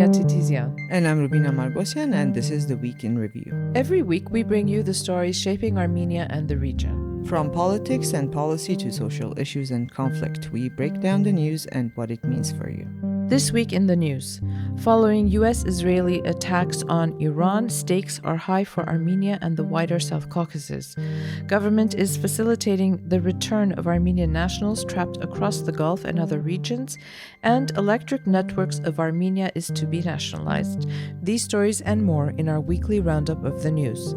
Sonia Titizian. And I'm Rubina Margosian, and this is the Week in Review. Every week, we bring you the stories shaping Armenia and the region. From politics and policy to social issues and conflict, we break down the news and what it means for you. This week in the news, following U.S. Israeli attacks on Iran, stakes are high for Armenia and the wider South Caucasus. Government is facilitating the return of Armenian nationals trapped across the Gulf and other regions, and Electric Networks of Armenia is to be nationalized. These stories and more in our weekly roundup of the news.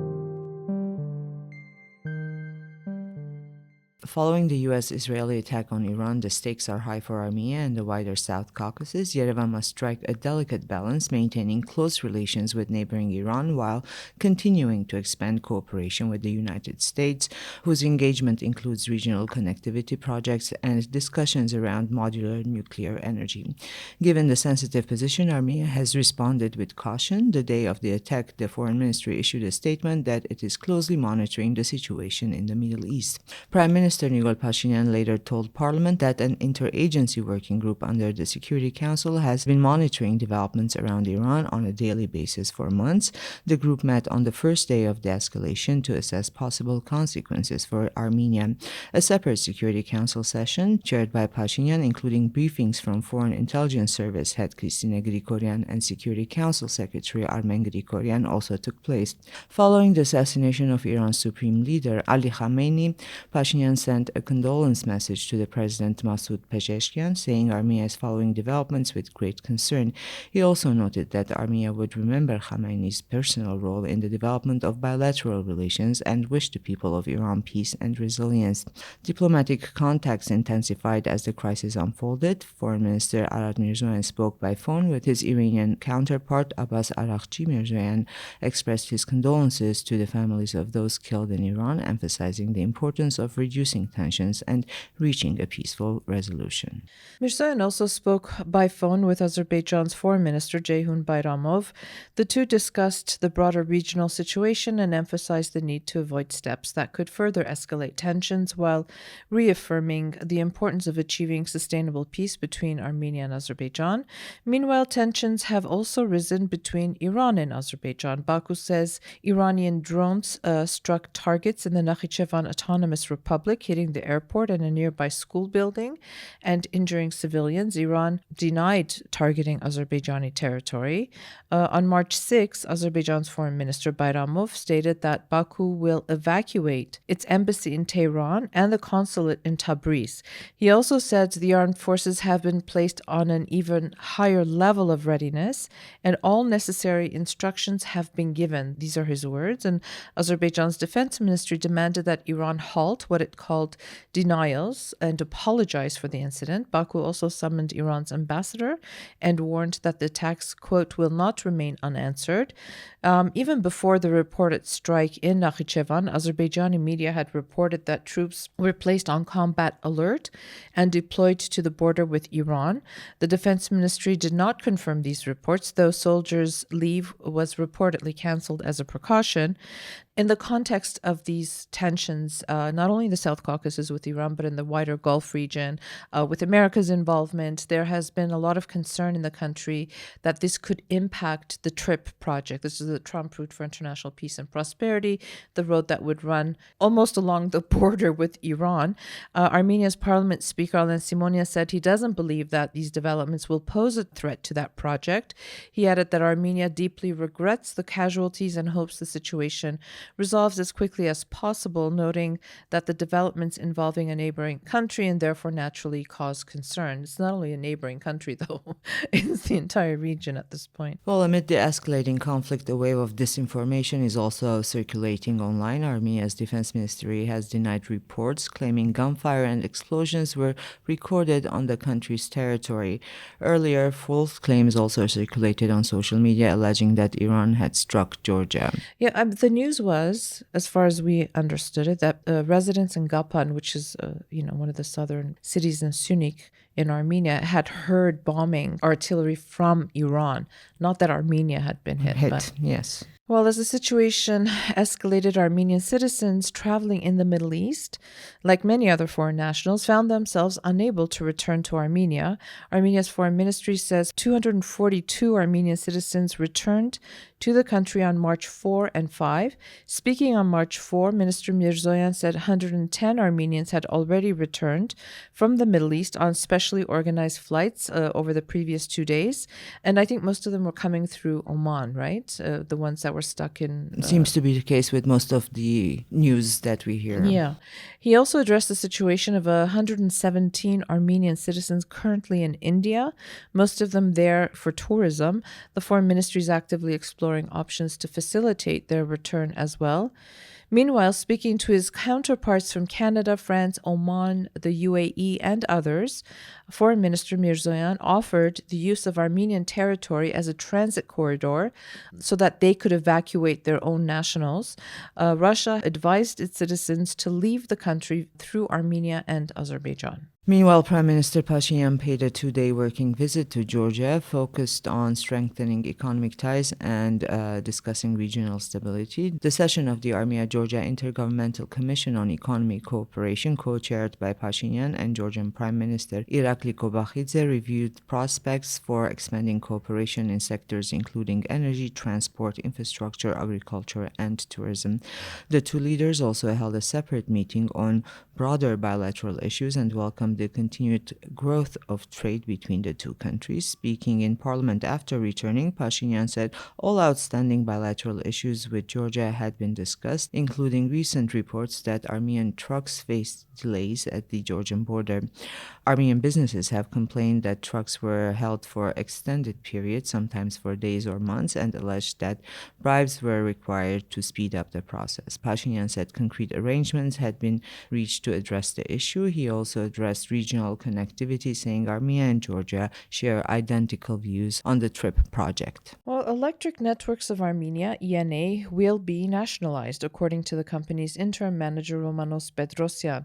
Following the U.S. Israeli attack on Iran, the stakes are high for Armenia and the wider South Caucasus. Yerevan must strike a delicate balance, maintaining close relations with neighboring Iran while continuing to expand cooperation with the United States, whose engagement includes regional connectivity projects and discussions around modular nuclear energy. Given the sensitive position, Armenia has responded with caution. The day of the attack, the Foreign Ministry issued a statement that it is closely monitoring the situation in the Middle East. Prime Minister Nikol Pashinyan later told Parliament that an interagency working group under the Security Council has been monitoring developments around Iran on a daily basis for months. The group met on the first day of the escalation to assess possible consequences for Armenia. A separate Security Council session, chaired by Pashinyan, including briefings from Foreign Intelligence Service head Christina Grigoryan and Security Council Secretary Armen Grigoryan, also took place. Following the assassination of Iran's supreme leader Ali Khamenei, Pashinyan sent a condolence message to the President Masoud Pezeshkian, saying Armenia is following developments with great concern. He also noted that Armenia would remember Khamenei's personal role in the development of bilateral relations and wish the people of Iran peace and resilience. Diplomatic contacts intensified as the crisis unfolded. Foreign Minister Arad Mirzoyan spoke by phone with his Iranian counterpart Abbas Araghchi. Mirzoyan expressed his condolences to the families of those killed in Iran, emphasizing the importance of reducing tensions and reaching a peaceful resolution. Mirzoyan also spoke by phone with Azerbaijan's Foreign Minister Ceyhun Bayramov. The two discussed the broader regional situation and emphasized the need to avoid steps that could further escalate tensions while reaffirming the importance of achieving sustainable peace between Armenia and Azerbaijan. Meanwhile, tensions have also risen between Iran and Azerbaijan. Baku says Iranian drones struck targets in the Nakhichevan Autonomous Republic, hitting the airport and a nearby school building and injuring civilians. Iran denied targeting Azerbaijani territory. On March 6, Azerbaijan's Foreign Minister Bayramov stated that Baku will evacuate its embassy in Tehran and the consulate in Tabriz. He also said the armed forces have been placed on an even higher level of readiness and all necessary instructions have been given. These are his words. And Azerbaijan's defense ministry demanded that Iran halt what it called denials and apologize for the incident. Baku also summoned Iran's ambassador and warned that the attacks, quote, will not remain unanswered. Even before the reported strike in Nakhichevan, Azerbaijani media had reported that troops were placed on combat alert and deployed to the border with Iran. The defense ministry did not confirm these reports, though soldiers' leave was reportedly canceled as a precaution. In the context of these tensions, not only in the South Caucasus with Iran, but in the wider Gulf region, with America's involvement, there has been a lot of concern in the country that this could impact the TRIP project. This is the Trump Route for International Peace and Prosperity, the road that would run almost along the border with Iran. Armenia's Parliament Speaker Alen Simonia said he doesn't believe that these developments will pose a threat to that project. He added that Armenia deeply regrets the casualties and hopes the situation resolves as quickly as possible, noting that the developments involving a neighboring country and therefore naturally cause concern. It's not only a neighboring country, though, it's the entire region at this point. Well, amid the escalating conflict, a wave of disinformation is also circulating online. Armenia's defense ministry has denied reports claiming gunfire and explosions were recorded on the country's territory. Earlier, false claims also circulated on social media alleging that Iran had struck Georgia. Yeah, the news was, as far as we understood it, that residents in Gapan, which is one of the southern cities in Sunik in Armenia had heard bombing artillery from Iran. Not that Armenia had been hit, but yes. well, as the situation escalated, Armenian citizens traveling in the Middle East, like many other foreign nationals, found themselves unable to return to Armenia. Armenia's foreign ministry says 242 Armenian citizens returned to the country on March 4 and 5. Speaking on March 4, Minister Mirzoyan said 110 Armenians had already returned from the Middle East on specially organized flights over the previous 2 days. And I think most of them were coming through Oman, right? The ones that were stuck in... Seems to be the case with most of the news that we hear. Yeah. He also addressed the situation of 117 Armenian citizens currently in India, most of them there for tourism. The foreign ministry is actively exploring options to facilitate their return as well. Meanwhile, speaking to his counterparts from Canada, France, Oman, the UAE, and others, Foreign Minister Mirzoyan offered the use of Armenian territory as a transit corridor so that they could evacuate their own nationals. Russia advised its citizens to leave the country through Armenia and Azerbaijan. Meanwhile, Prime Minister Pashinyan paid a 2-day working visit to Georgia, focused on strengthening economic ties and discussing regional stability. The session of the Armenia-Georgia Intergovernmental Commission on Economic Cooperation, co-chaired by Pashinyan and Georgian Prime Minister Irakli Kobakhidze, reviewed prospects for expanding cooperation in sectors including energy, transport, infrastructure, agriculture, and tourism. The two leaders also held a separate meeting on broader bilateral issues and welcomed the continued growth of trade between the two countries. Speaking in Parliament after returning, Pashinyan said all outstanding bilateral issues with Georgia had been discussed, including recent reports that Armenian trucks faced delays at the Georgian border. Armenian businesses have complained that trucks were held for extended periods, sometimes for days or months, and alleged that bribes were required to speed up the process. Pashinyan said concrete arrangements had been reached to address the issue. He also addressed regional connectivity, saying Armenia and Georgia share identical views on the TRIP project. Well, Electric Networks of Armenia, ENA, will be nationalized, according to the company's interim manager, Romanos Bedrosyan.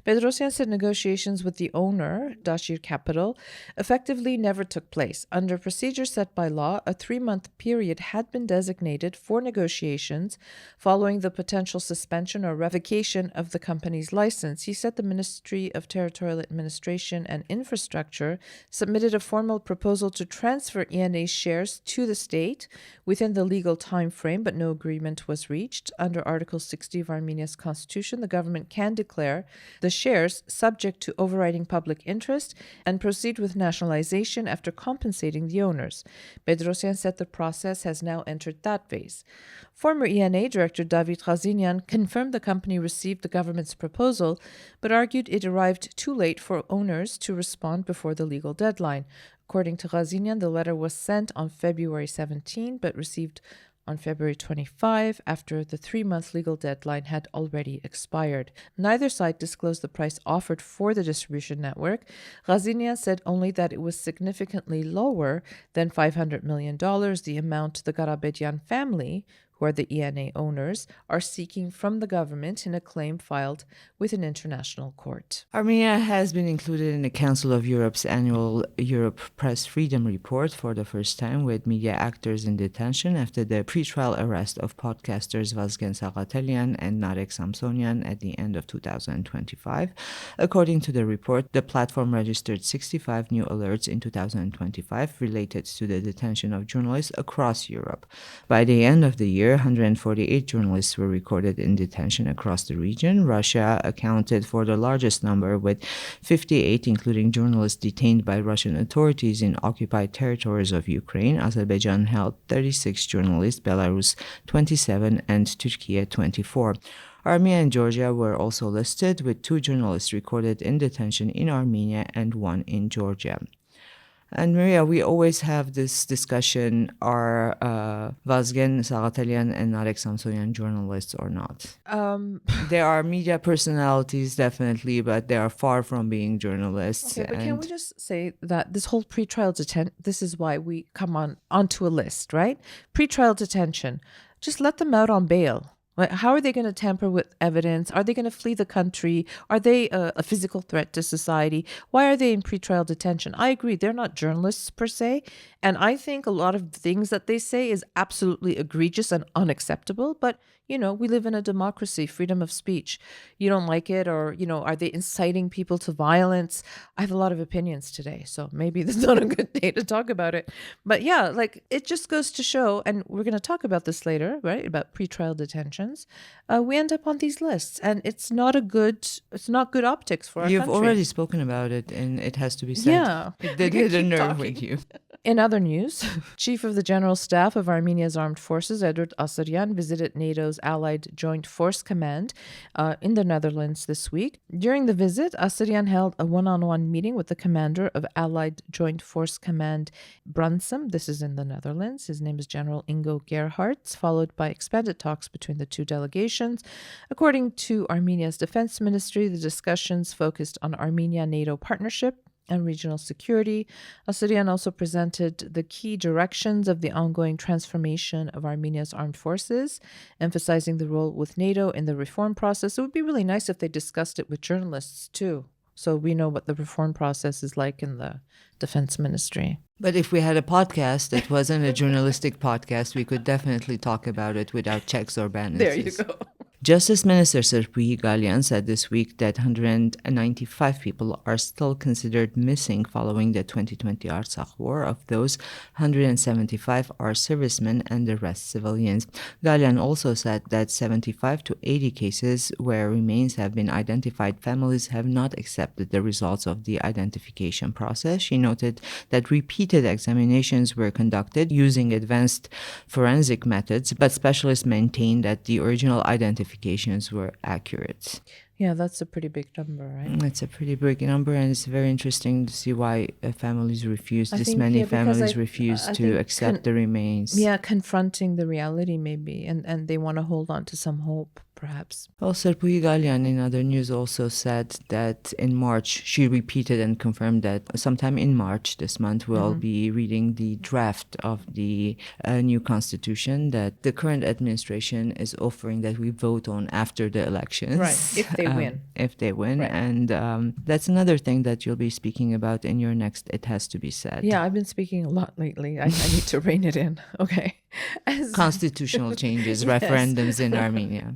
Bedrosyan said negotiations with the owner, Tashir Capital, effectively never took place. Under procedures set by law, a 3-month period had been designated for negotiations following the potential suspension or revocation of the company's license. He said the Ministry of Territorial Administration and Infrastructure submitted a formal proposal to transfer ENA's shares to the state within the legal time frame, but no agreement was reached. Under Article 60 of Armenia's constitution, the government can declare the shares subject to overriding public interest and proceed with nationalization after compensating the owners. Bedrosyan said the process has now entered that phase. Former ENA Director David Ghazinian confirmed the company received the government's proposal, but argued it arrived too late for owners to respond before the legal deadline. According to Ghazinian, the letter was sent on February 17, but received on February 25 after the 3-month legal deadline had already expired. Neither side disclosed the price offered for the distribution network. Ghazinian said only that it was significantly lower than $500 million, the amount the Garabedian family, who are the ENA owners, are seeking from the government in a claim filed with an international court. Armenia has been included in the Council of Europe's annual Europe Press Freedom Report for the first time, with media actors in detention after the pretrial arrest of podcasters Vazgen Sagatelian and Narek Samsonyan at the end of 2025. According to the report, the platform registered 65 new alerts in 2025 related to the detention of journalists across Europe. By the end of the year, 148 journalists were recorded in detention across the region. Russia accounted for the largest number, with 58, including journalists detained by Russian authorities in occupied territories of Ukraine. Azerbaijan held 36 journalists, Belarus 27, and Turkey 24. Armenia and Georgia were also listed, with 2 journalists recorded in detention in Armenia and 1 in Georgia. And Maria, we always have this discussion, are Vazgen Sagatelian and Narek Samsonyan journalists or not? They are media personalities, definitely, but they are far from being journalists. Okay, but can we just say that this whole pretrial detention, this is why we come onto a list, right? Pretrial detention. Just let them out on bail. How are they going to tamper with evidence? Are they going to flee the country? Are they a physical threat to society? Why are they in pretrial detention? I agree, they're not journalists per se. And I think a lot of things that they say is absolutely egregious and unacceptable. But, we live in a democracy, freedom of speech. You don't like it, or, are they inciting people to violence? I have a lot of opinions today, so maybe this is not a good day to talk about it. But yeah, it just goes to show, and we're going to talk about this later, right? About pretrial detentions. We end up on these lists, and it's not good optics for our You've country. already spoken about it, and it has to be said. Yeah. It did hit a nerve with you. In other news, Chief of the General Staff of Armenia's Armed Forces, Edward Asaryan, visited NATO's Allied Joint Force Command in the Netherlands this week. During the visit, Asaryan held a one-on-one meeting with the commander of Allied Joint Force Command Brunsum. This is in the Netherlands. His name is General Ingo Gerhards, followed by expanded talks between the two delegations. According to Armenia's Defense Ministry, the discussions focused on Armenia-NATO partnership and regional security. Asaryan also presented the key directions of the ongoing transformation of Armenia's armed forces, emphasizing the role with NATO in the reform process. It would be really nice if they discussed it with journalists too, so we know what the reform process is like in the Defense Ministry. But if we had a podcast that wasn't a journalistic podcast, we could definitely talk about it without checks or balances. There you go. Justice Minister Serpui Galyan said this week that 195 people are still considered missing following the 2020 Artsakh war. Of those, 175 are servicemen and the rest civilians. Galyan also said that 75 to 80 cases where remains have been identified, families have not accepted the results of the identification process. She noted that repeated examinations were conducted using advanced forensic methods, but specialists maintained that the original identifications were accurate. Yeah, that's a pretty big number, right? It's a pretty big number, and it's very interesting to see why families refuse, Many families refuse to accept the remains. Yeah, confronting the reality maybe, and they want to hold on to some hope, perhaps. Well, Serpui Galyan in other news also said that in March, she repeated and confirmed that sometime in March this month, we'll be reading the draft of the new constitution that the current administration is offering that we vote on after the elections. Right, if they win. If they win. Right. And that's another thing that you'll be speaking about in your next It Has to Be Said. Yeah, I've been speaking a lot lately. I need to rein it in. Okay. Constitutional changes, referendums in Armenia.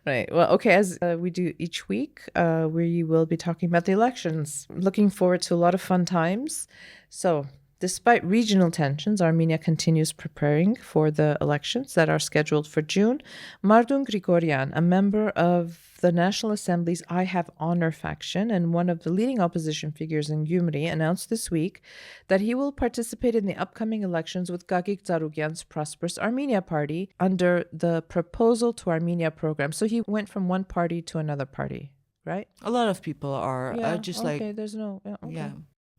Right. Well, okay, as we do each week, we will be talking about the elections. Looking forward to a lot of fun times. So, despite regional tensions, Armenia continues preparing for the elections that are scheduled for June. Mardun Grigoryan, a member of the National Assembly's I Have Honor faction and one of the leading opposition figures in Gyumri, announced this week that he will participate in the upcoming elections with Gagik Tsarukyan's Prosperous Armenia Party under the Proposal to Armenia program. So he went from one party to another party, right? A lot of people are There's no... Yeah.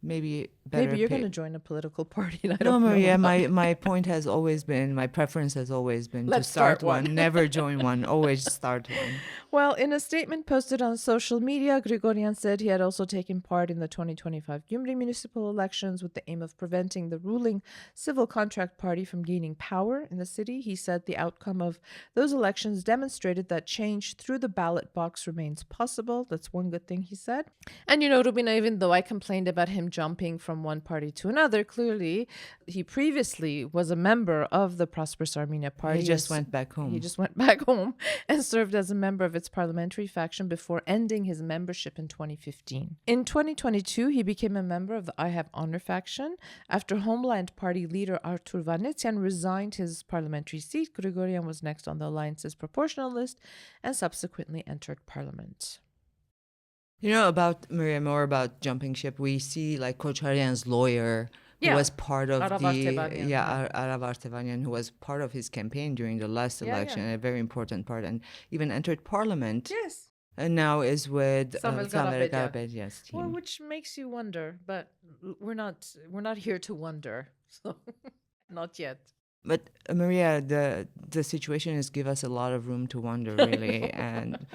Maybe better. Maybe you're going to join a political party. And I no, don't Maria, know. my point has always been, my preference has always been Let's to start start one. Never join one, always start one. Well, in a statement posted on social media, Grigoryan said he had also taken part in the 2025 Gyumri municipal elections with the aim of preventing the ruling civil contract party from gaining power in the city. He said the outcome of those elections demonstrated that change through the ballot box remains possible. That's one good thing he said. And Rubina, even though I complained about him jumping from one party to another, clearly he previously was a member of the Prosperous Armenia Party. He just went back home. He just went back home and served as a member of its parliamentary faction before ending his membership in 2015. In 2022, he became a member of the I Have Honor faction. After Homeland Party leader Artur Vanetsyan resigned his parliamentary seat, Grigoryan was next on the alliance's proportional list and subsequently entered parliament. About Maria, more about jumping ship, we see like Kocharyan's lawyer who was part of Arav Artevanian, who was part of his campaign during the last election, a very important part, and even entered parliament. Yes. And now is with Samuel Karapetyan's team. Well, which makes you wonder, but we're not here to wonder, so not yet. But Maria, the situation is give us a lot of room to wonder, really, and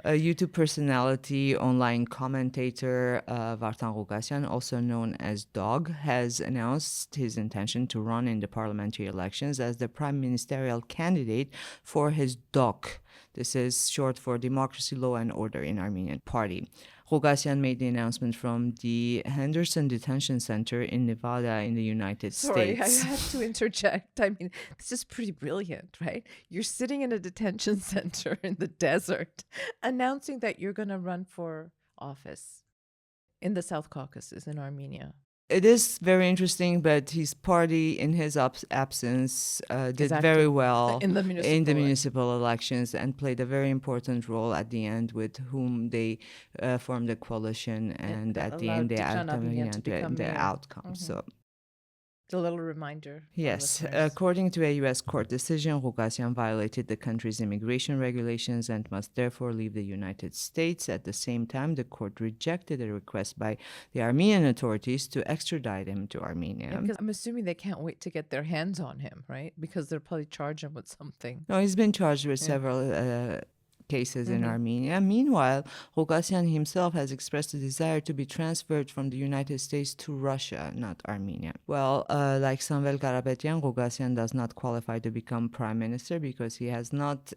A YouTube personality, online commentator Vartan Ghougassian, also known as Dog, has announced his intention to run in the parliamentary elections as the prime ministerial candidate for his DOC. This is short for Democracy, Law and Order in Armenian Party. Ghougassian made the announcement from the Henderson Detention Center in Nevada in the United Sorry, I States. have to interject. I mean, this is pretty brilliant, right? You're sitting in a detention center in the desert announcing that you're going to run for office in the South Caucasus in Armenia. It is very interesting, but his party, in his absence, did very well in the municipal elections and played a very important role at the end, with whom they formed a coalition, and at the end they the outcome. So. A little reminder. Yes, according to a U.S. court decision, Ghougassian violated the country's immigration regulations and must therefore leave the United States. At the same time, the court rejected a request by the Armenian authorities to extradite him to Armenia. Yeah, because I'm assuming they can't wait to get their hands on him, right? Because they'll probably charge him with something. No, he's been charged with several cases in Armenia. Meanwhile, Ghougassian himself has expressed a desire to be transferred from the United States to Russia, not Armenia. Well, like Samvel Karapetyan, Ghougassian does not qualify to become prime minister because he has not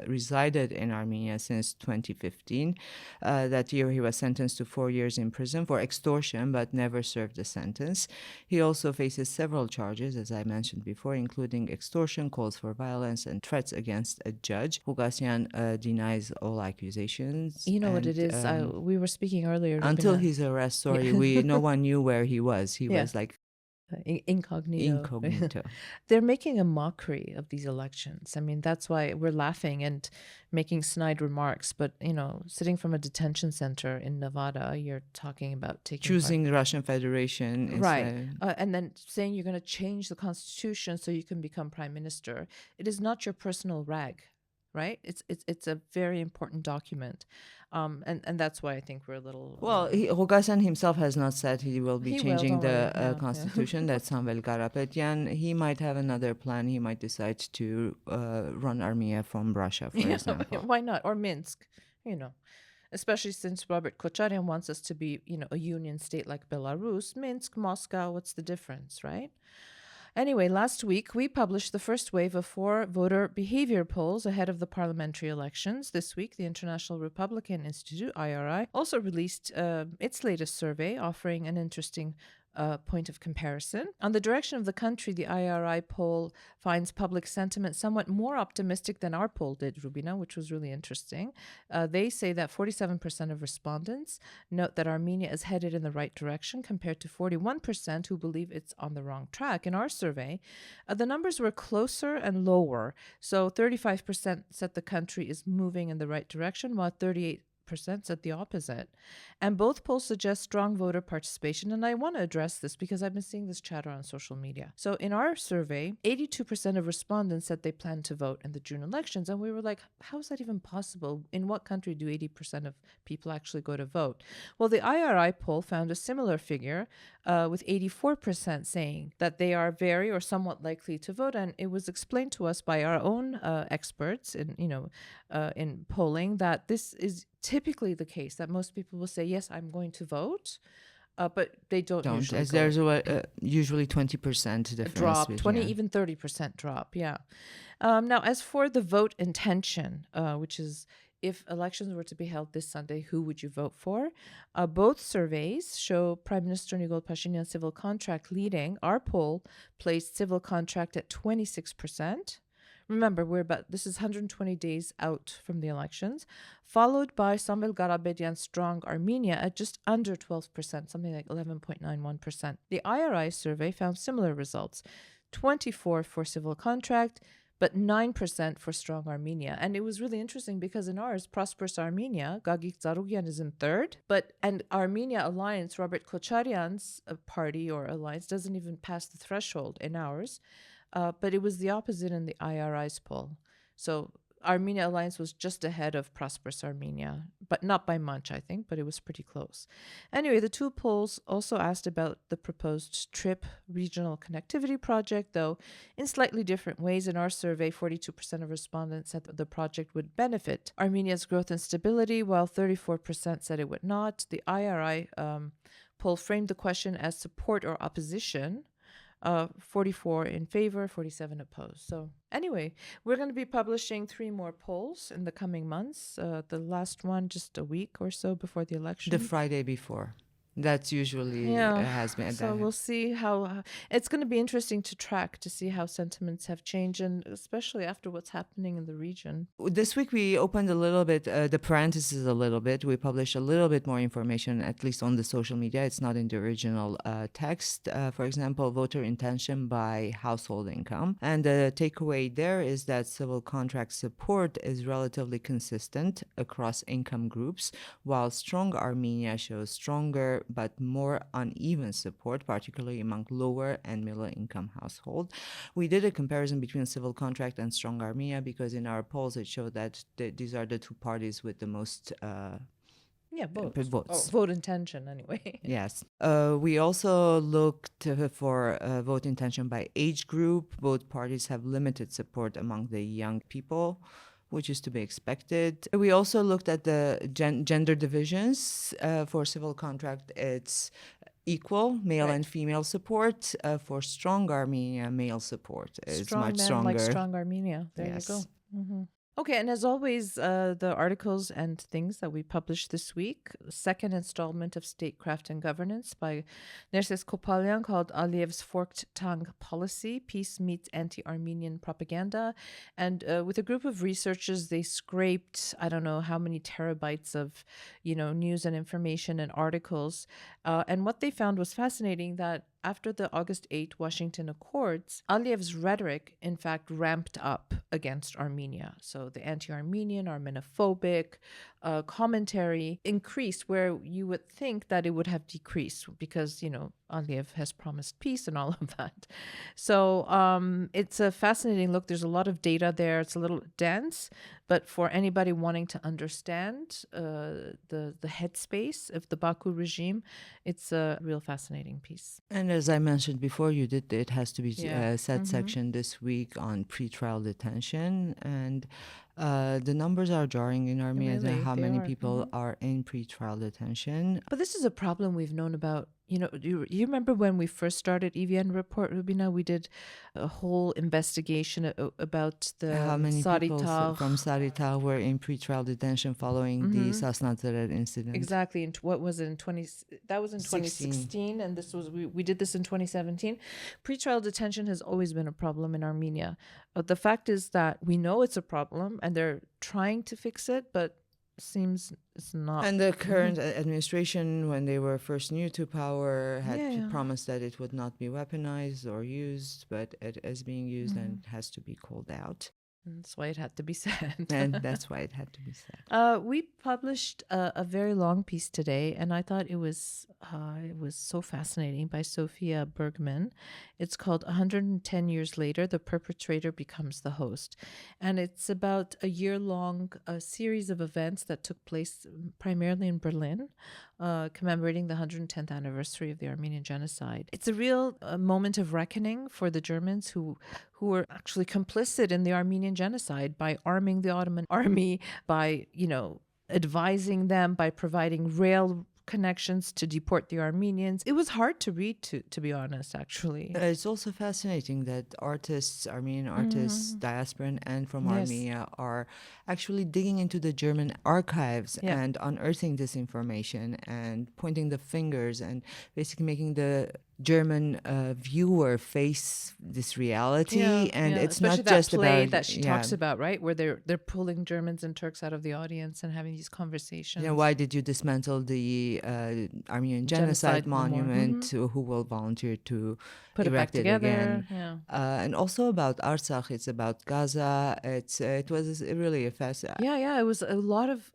resided in Armenia since 2015. That year, he was sentenced to 4 years in prison for extortion, but never served a sentence. He also faces several charges, as I mentioned before, including extortion, calls for violence, and threats against a judge. Ghougassian denies all accusations. You know what it is? We were speaking earlier. Until his arrest, no one knew where he was. He was like incognito. They're making a mockery of these elections. I mean, that's why we're laughing and making snide remarks. But, sitting from a detention center in Nevada, you're talking about choosing the Russian Federation. Right. And then saying you're going to change the constitution so you can become prime minister. It is not your personal rag. Right? It's a very important document. And that's why I think we're a little... Well, Ghougassian himself has not said he will be changing the constitution. That's Samvel Karapetyan. He might have another plan. He might decide to run Armenia from Russia, for example. Why not? Or Minsk, Especially since Robert Kocharyan wants us to be, a union state like Belarus. Minsk, Moscow, what's the difference, right? Anyway, last week, we published the first wave of 4 voter behavior polls ahead of the parliamentary elections. This week, the International Republican Institute, IRI, also released its latest survey, offering an interesting point of comparison. On the direction of the country, the IRI poll finds public sentiment somewhat more optimistic than our poll did, Rubina, which was really interesting. They say that 47% of respondents note that Armenia is headed in the right direction compared to 41% who believe it's on the wrong track. In our survey, the numbers were closer and lower. So 35% said the country is moving in the right direction, while 38% said the opposite. And both polls suggest strong voter participation. And I want to address this because I've been seeing this chatter on social media. So in our survey, 82% of respondents said they plan to vote in the June elections. And we were like, how is that even possible? In what country do 80% of people actually go to vote? Well, the IRI poll found a similar figure with 84% saying that they are very or somewhat likely to vote. And it was explained to us by our own experts in polling that this is typically the case, that most people will say, yes, I'm going to vote, but they don't usually as there's usually 20% difference. Drop, 20, even 30% drop, yeah. Now, as for the vote intention, which is if elections were to be held this Sunday, who would you vote for? Both surveys show Prime Minister Nikol Pashinyan civil contract leading. Our poll placed civil contract at 26%. Remember, this is 120 days out from the elections, followed by Samvel Karapetyan's strong Armenia at just under 12%, something like 11.91%. The IRI survey found similar results, 24% for civil contract, but 9% for strong Armenia. And it was really interesting because in ours, Prosperous Armenia, Gagik Zarugyan is in 3rd, and Armenia Alliance, Robert Kocharyan's party or alliance, doesn't even pass the threshold in ours. But it was the opposite in the IRI's poll. So Armenia Alliance was just ahead of Prosperous Armenia, but not by much, I think, but it was pretty close. Anyway, the two polls also asked about the proposed TRIP regional connectivity project, though in slightly different ways. In our survey, 42% of respondents said that the project would benefit Armenia's growth and stability, while 34% said it would not. The IRI poll framed the question as support or opposition. 44 in favor, 47 opposed. So anyway, we're going to be publishing 3 more polls in the coming months. The last one just a week or so before the election. The Friday before. That's usually has been. So we'll see how it's going to be interesting to track to see how sentiments have changed, and especially after what's happening in the region. This week we opened a little bit, the parentheses a little bit. We published a little bit more information, at least on the social media. It's not in the original text. For example, voter intention by household income. And the takeaway there is that civil contract support is relatively consistent across income groups, while Strong Armenia shows stronger but more uneven support, particularly among lower and middle income households. We did a comparison between civil contract and Strong Armenia because in our polls it showed that these are the two parties with the most votes. Vote intention, anyway. Yes. We also looked for vote intention by age group. Both parties have limited support among the young people, which is to be expected. We also looked at the gender divisions. For civil contract, it's equal male and female support. For Strong Armenia, male support is much stronger. Like Strong Armenia. There you go. Mm-hmm. Okay, and as always, the articles and things that we published this week, second installment of Statecraft and Governance by Nerses Kopalyan called Aliyev's Forked Tongue Policy, Peace Meets Anti-Armenian Propaganda. And with a group of researchers, they scraped, I don't know how many terabytes of, news and information and articles. And what they found was fascinating, that after the August 8 Washington Accords, Aliyev's rhetoric, in fact, ramped up against Armenia. So the anti-Armenian, Armenophobic commentary increased, where you would think that it would have decreased because, Aliyev has promised peace and all of that. So it's a fascinating look. There's a lot of data there. It's a little dense, but for anybody wanting to understand the headspace of the Baku regime, it's a real fascinating piece. And as I mentioned before, it has to be set section this week on pretrial detention, and the numbers are jarring in Armenia. Really, how many people are in pretrial detention. But this is a problem we've known about. You remember when we first started EVN Report, Rubina? We did a whole investigation about the how many people from Saritag were in pretrial detention following the Sasnateret incident. Exactly. And what was it in 2016, and this was we did this in 2017. Pretrial detention has always been a problem in Armenia. The fact is that we know it's a problem, and they're trying to fix it, but seems it's not. And the current administration, when they were first new to power, had promised that it would not be weaponized or used, but it is being used and has to be called out. That's why it had to be said. And that's why it had to be said. We published a very long piece today, and I thought it was so fascinating, by Sophia Bergman. It's called 110 Years Later, The Perpetrator Becomes the Host. And it's about a year-long series of events that took place primarily in Berlin, commemorating the 110th anniversary of the Armenian genocide. It's a real moment of reckoning for the Germans who were actually complicit in the Armenian genocide by arming the Ottoman army, by, advising them, by providing rail connections to deport the Armenians. It was hard to read, to be honest, actually. It's also fascinating that Armenian artists, diasporan and from Armenia, are actually digging into the German archives and unearthing this information and pointing the fingers and basically making the German viewer face this reality, and it's especially not just that play about that she talks about, right, where they're pulling Germans and Turks out of the audience and having these conversations. Why did you dismantle the Armenian genocide monument? Who will volunteer to put it back together? Again? And also about Artsakh, it's about Gaza. It was really a fascinating. It was a lot of.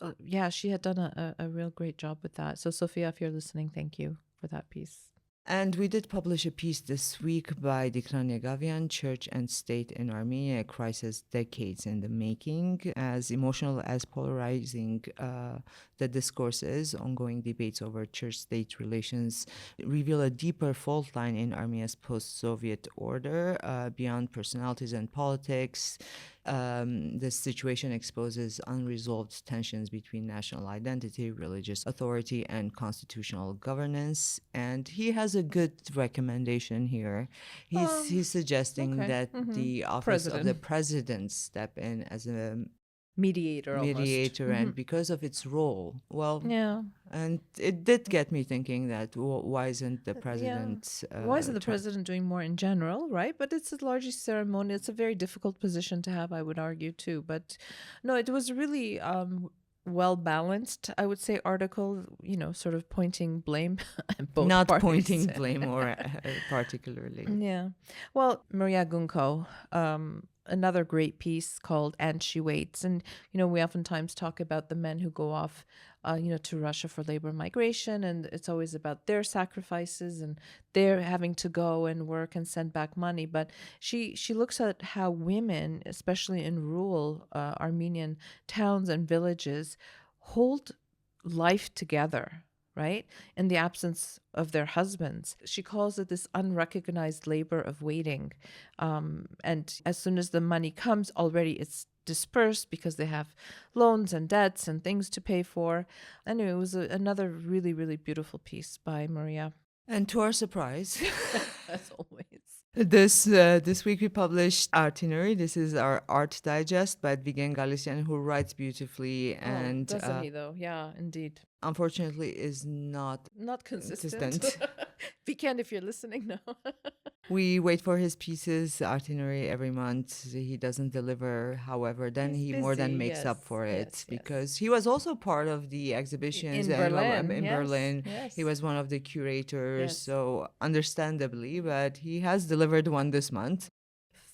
She had done a real great job with that. So Sophia, if you're listening, thank you for that piece. And we did publish a piece this week by Dikran Yegavian, Church and State in Armenia, a crisis decades in the making. As emotional as polarizing the discourse is, ongoing debates over church-state relations reveal a deeper fault line in Armenia's post-Soviet order, beyond personalities and politics. This situation exposes unresolved tensions between national identity, religious authority, and constitutional governance. And he has a good recommendation here. He's suggesting Okay. that the office of the president step in as a Mediator almost. mediator, and because of its role. Well, Yeah. and it did get me thinking that why isn't the president Why isn't the president doing more in general, right? But it's a largely ceremonial. It's a very difficult position to have, I would argue, too. But no, it was really well balanced, I would say, article, sort of pointing blame at both not parties. pointing blame or particularly. Yeah. Well, Maria Gunko, another great piece called And She Waits. And, we oftentimes talk about the men who go off, to Russia for labor migration. And it's always about their sacrifices and their having to go and work and send back money. But she looks at how women, especially in rural Armenian towns and villages, hold life together, right? In the absence of their husbands. She calls it this unrecognized labor of waiting. And as soon as the money comes, already it's dispersed because they have loans and debts and things to pay for. Anyway, it was another really, really beautiful piece by Maria. And to our surprise, as always, this week we published Itinerary. This is our art digest by Vigen Galician, who writes beautifully and doesn't he though? Yeah, indeed. Unfortunately is not consistent. Vigen, if you're listening now. We wait for his pieces, Itinerary, every month. He doesn't deliver. However, then He's he more than busy, makes up for it yes. because he was also part of the exhibitions In Berlin. Berlin. Yes. He was one of the curators, Yes. so understandably, but he has delivered one this month.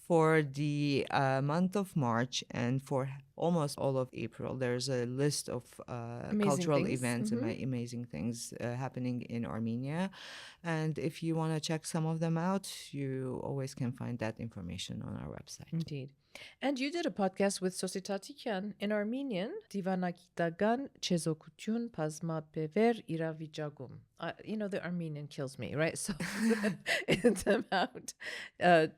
For the month of March and for almost all of April, there's a list of cultural things. events and amazing things happening in Armenia. And if you want to check some of them out, you always can find that information on our website. Indeed. And you did a podcast with Sositatikyan in Armenian, Divanakitagan Chezokutun Pazma Bever Iravijagum. The Armenian kills me, right? So it's about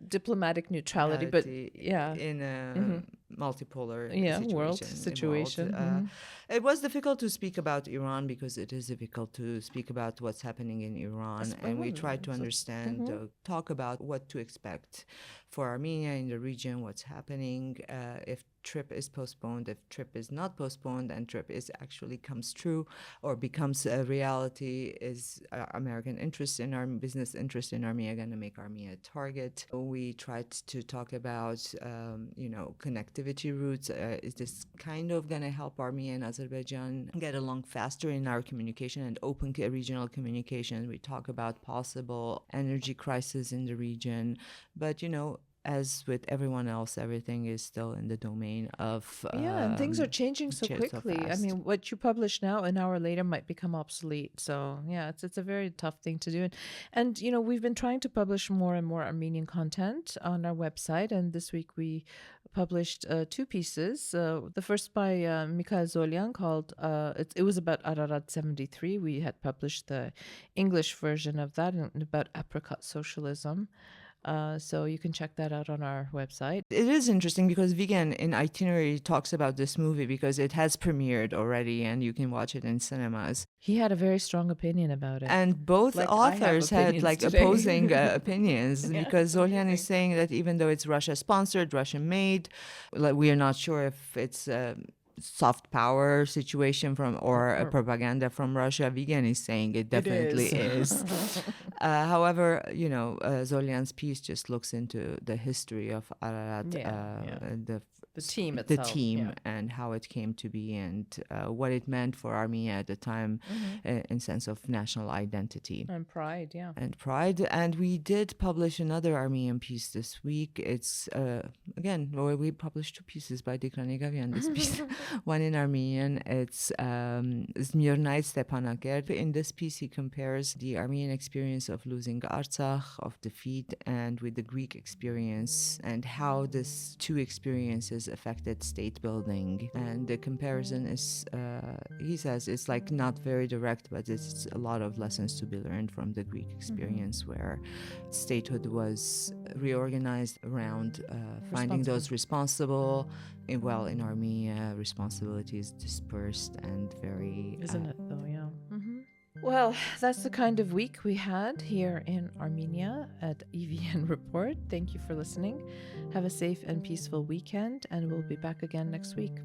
diplomatic neutrality, but yeah. In a multipolar world situation. It was difficult to speak about Iran because it is difficult to speak about what's happening in Iran. And we tried to understand, talk about what to expect for Armenia in the region, what's happening, if trip is postponed, if trip is not postponed, and trip is actually comes true or becomes a reality, is American interest in our business interest in Armenia going to make Armenia a target? We tried to talk about, connectivity routes. Is this kind of going to help Armenia and Azerbaijan get along faster in our communication and open regional communication? We talk about possible energy crisis in the region, but as with everyone else, everything is still in the domain of and things are changing so quickly. fast. I mean, what you publish now, an hour later, might become obsolete. So yeah, it's a very tough thing to do. And we've been trying to publish more and more Armenian content on our website. And this week we published two pieces. The first by Mikhail Zolyan called it was about Ararat 73. We had published the English version of that, and about apricot socialism. So you can check that out on our website. It is interesting because Vigen in Itinerary talks about this movie because it has premiered already and you can watch it in cinemas. He had a very strong opinion about it. And both authors had opposing opinions because Zolyan is saying that even though it's Russia-sponsored, Russian-made, we are not sure if it's soft power situation or propaganda from Russia. Vigen is saying it definitely is. However, Zolyan's piece just looks into the history of Ararat, the team itself, and how it came to be and what it meant for Armenia at the time in sense of national identity. And pride, And we did publish another Armenian piece this week. It's, again, we published two pieces by Dikran Yegavian this piece. One in Armenian, it's Zmirnai Stepanakert. In this piece, he compares the Armenian experience of losing Artsakh, of defeat, and with the Greek experience, and how these two experiences affected state building. And the comparison is, he says, it's like not very direct, but it's a lot of lessons to be learned from the Greek experience, where statehood was reorganized around finding those responsible. Well, in Armenia, responsibility is dispersed and very... Isn't it, though? Yeah. Well, that's the kind of week we had here in Armenia at EVN Report. Thank you for listening. Have a safe and peaceful weekend, and we'll be back again next week.